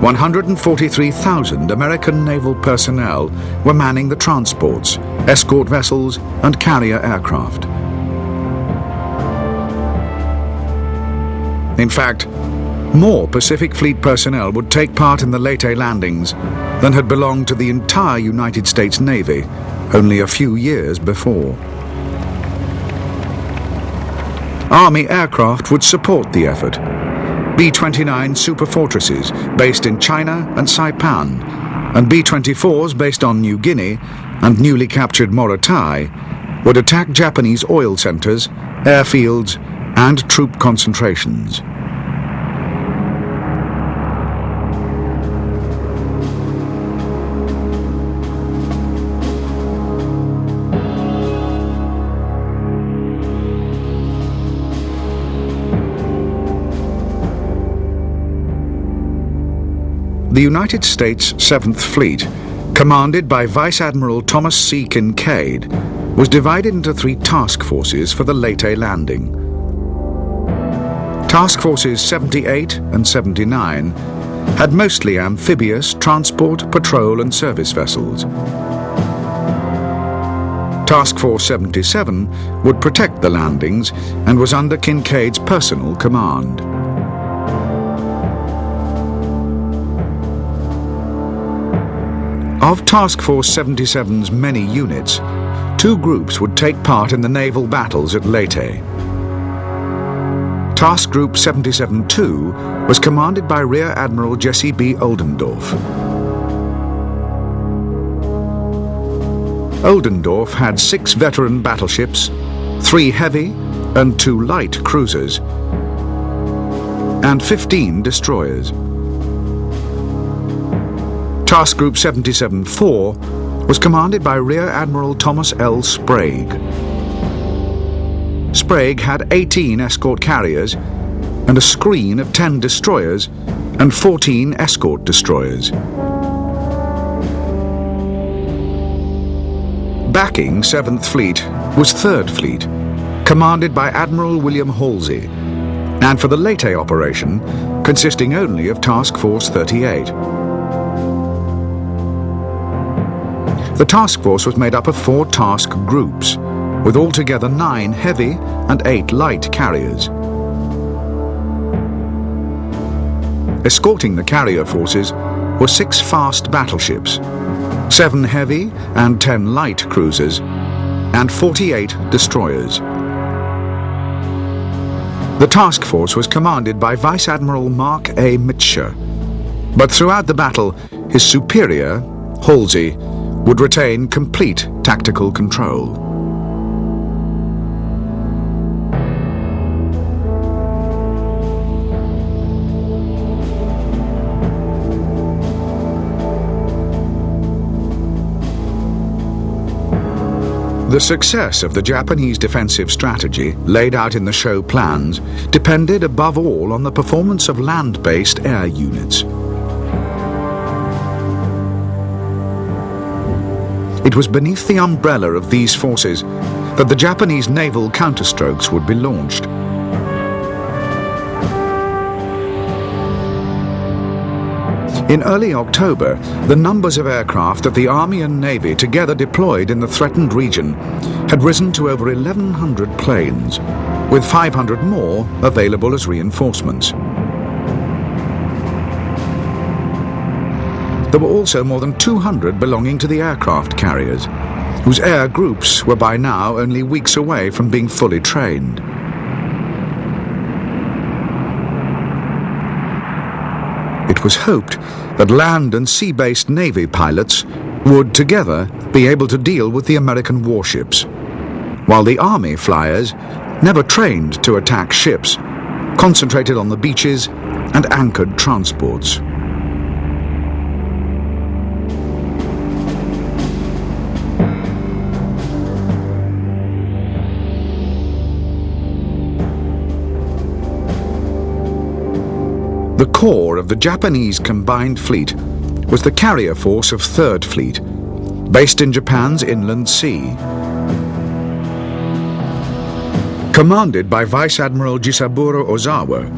143,000 American naval personnel were manning the transports, escort vessels, and carrier aircraft. In fact, more Pacific Fleet personnel would take part in the Leyte landings than had belonged to the entire United States Navy only a few years before. Army aircraft would support the effort. B-29 superfortresses based in China and Saipan, and B-24s based on New Guinea and newly captured Morotai would attack Japanese oil centers, airfields, and troop concentrations. The United States 7th Fleet, commanded by Vice Admiral Thomas C. Kinkaid, was divided into 3 task forces for the Leyte landing. Task Forces 78 and 79 had mostly amphibious transport, patrol and service vessels. Task Force 77 would protect the landings and was under Kinkaid's personal command. Of Task Force 77's many units, 2 groups would take part in the naval battles at Leyte. Task Group 77-2 was commanded by Rear Admiral Jesse B. Oldendorf. Oldendorf had 6 veteran battleships, 3 heavy and 2 light cruisers, and 15 destroyers. Task Group 77-4 was commanded by Rear Admiral Thomas L. Sprague. Sprague had 18 escort carriers and a screen of 10 destroyers and 14 escort destroyers. Backing 7th Fleet was 3rd Fleet, commanded by Admiral William Halsey, and for the Leyte operation, consisting only of Task Force 38. The task force was made up of 4 task groups, with altogether 9 heavy and 8 light carriers. Escorting the carrier forces were 6 fast battleships, 7 heavy and 10 light cruisers, and 48 destroyers. The task force was commanded by Vice Admiral Mark A. Mitscher, but throughout the battle, his superior, Halsey, would retain complete tactical control. The success of the Japanese defensive strategy laid out in the show plans depended above all on the performance of land-based air units. It was beneath the umbrella of these forces that the Japanese naval counterstrokes would be launched. In early October, the numbers of aircraft that the Army and Navy together deployed in the threatened region had risen to over 1,100 planes, with 500 more available as reinforcements. There were also more than 200 belonging to the aircraft carriers, whose air groups were by now only weeks away from being fully trained. It was hoped that land and sea-based Navy pilots would together be able to deal with the American warships, while the Army flyers, never trained to attack ships, concentrated on the beaches and anchored transports. The core of the Japanese combined fleet was the carrier force of 3rd Fleet, based in Japan's inland sea. Commanded by Vice Admiral Jisaburo Ozawa,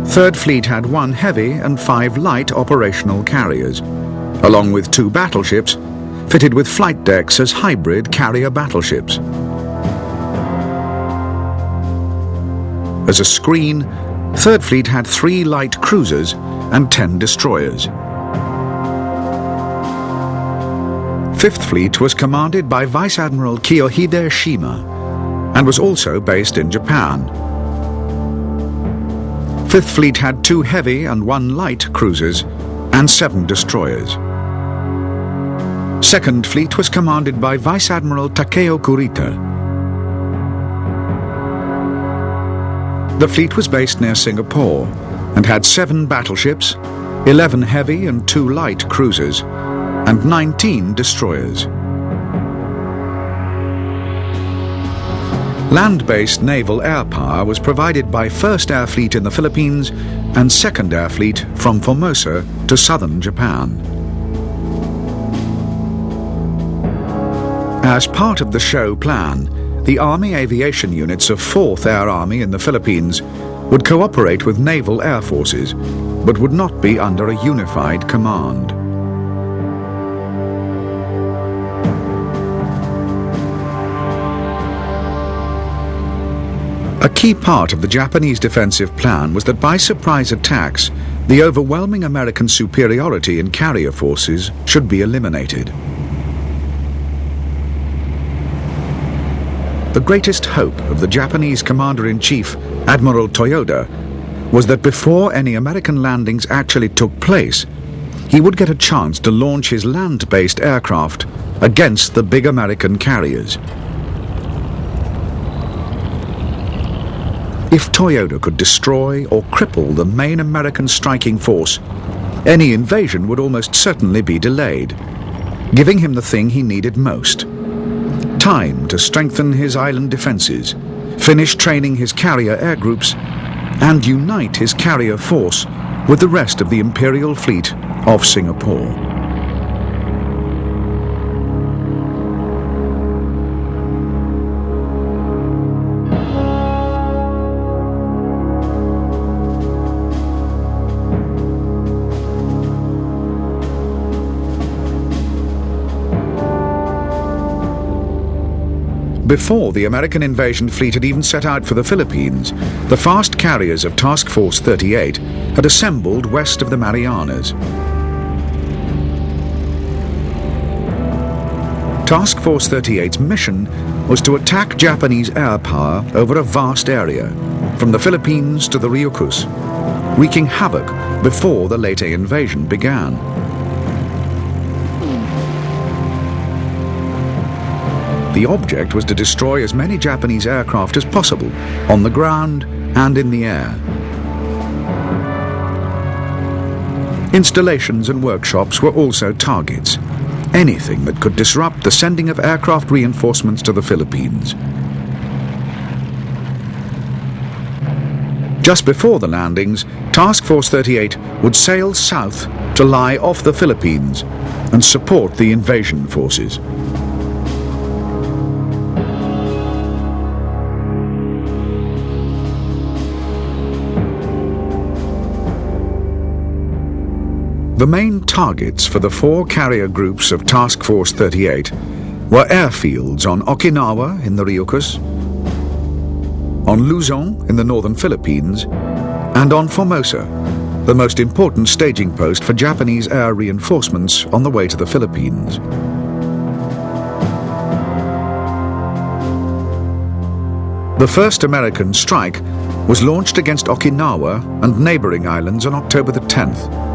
Third Fleet had 1 heavy and 5 light operational carriers, along with 2 battleships fitted with flight decks as hybrid carrier battleships. As a screen, Third Fleet had 3 light cruisers and 10 destroyers. Fifth Fleet was commanded by Vice Admiral Kiyohide Shima and was also based in Japan. Fifth Fleet had 2 heavy and 1 light cruisers and 7 destroyers. Second Fleet was commanded by Vice Admiral Takeo Kurita. The fleet was based near Singapore and had 7 battleships, 11 heavy and 2 light cruisers, and 19 destroyers. Land-based naval air power was provided by 1st Air Fleet in the Philippines and 2nd Air Fleet from Formosa to southern Japan. As part of the show plan, the Army aviation units of 4th Air Army in the Philippines would cooperate with naval air forces, but would not be under a unified command. A key part of the Japanese defensive plan was that by surprise attacks, the overwhelming American superiority in carrier forces should be eliminated. The greatest hope of the Japanese Commander-in-Chief, Admiral Toyoda, was that before any American landings actually took place, he would get a chance to launch his land-based aircraft against the big American carriers. If Toyoda could destroy or cripple the main American striking force, any invasion would almost certainly be delayed, giving him the thing he needed most: time to strengthen his island defenses, finish training his carrier air groups, and unite his carrier force with the rest of the Imperial Fleet off Singapore. Before the American invasion fleet had even set out for the Philippines, the fast carriers of Task Force 38 had assembled west of the Marianas. Task Force 38's mission was to attack Japanese air power over a vast area, from the Philippines to the Ryukyus, wreaking havoc before the Leyte invasion began. The object was to destroy as many Japanese aircraft as possible, on the ground and in the air. Installations and workshops were also targets, anything that could disrupt the sending of aircraft reinforcements to the Philippines. Just before the landings, Task Force 38 would sail south to lie off the Philippines and support the invasion forces. The main targets for the 4 carrier groups of Task Force 38 were airfields on Okinawa in the Ryukyus, on Luzon in the northern Philippines, and on Formosa, the most important staging post for Japanese air reinforcements on the way to the Philippines. The first American strike was launched against Okinawa and neighboring islands on October the 10th.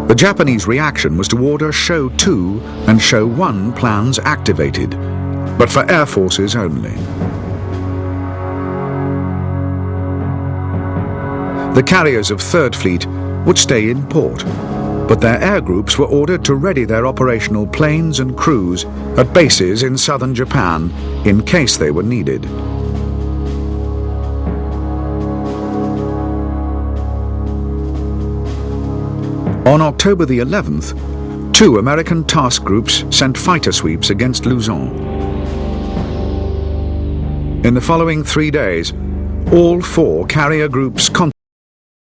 The Japanese reaction was to order Show 2 and Show 1 plans activated, but for air forces only. The carriers of 3rd Fleet would stay in port, but their air groups were ordered to ready their operational planes and crews at bases in southern Japan in case they were needed. On October the 11th, 2 American task groups sent fighter sweeps against Luzon. In the following 3 days, All four carrier groups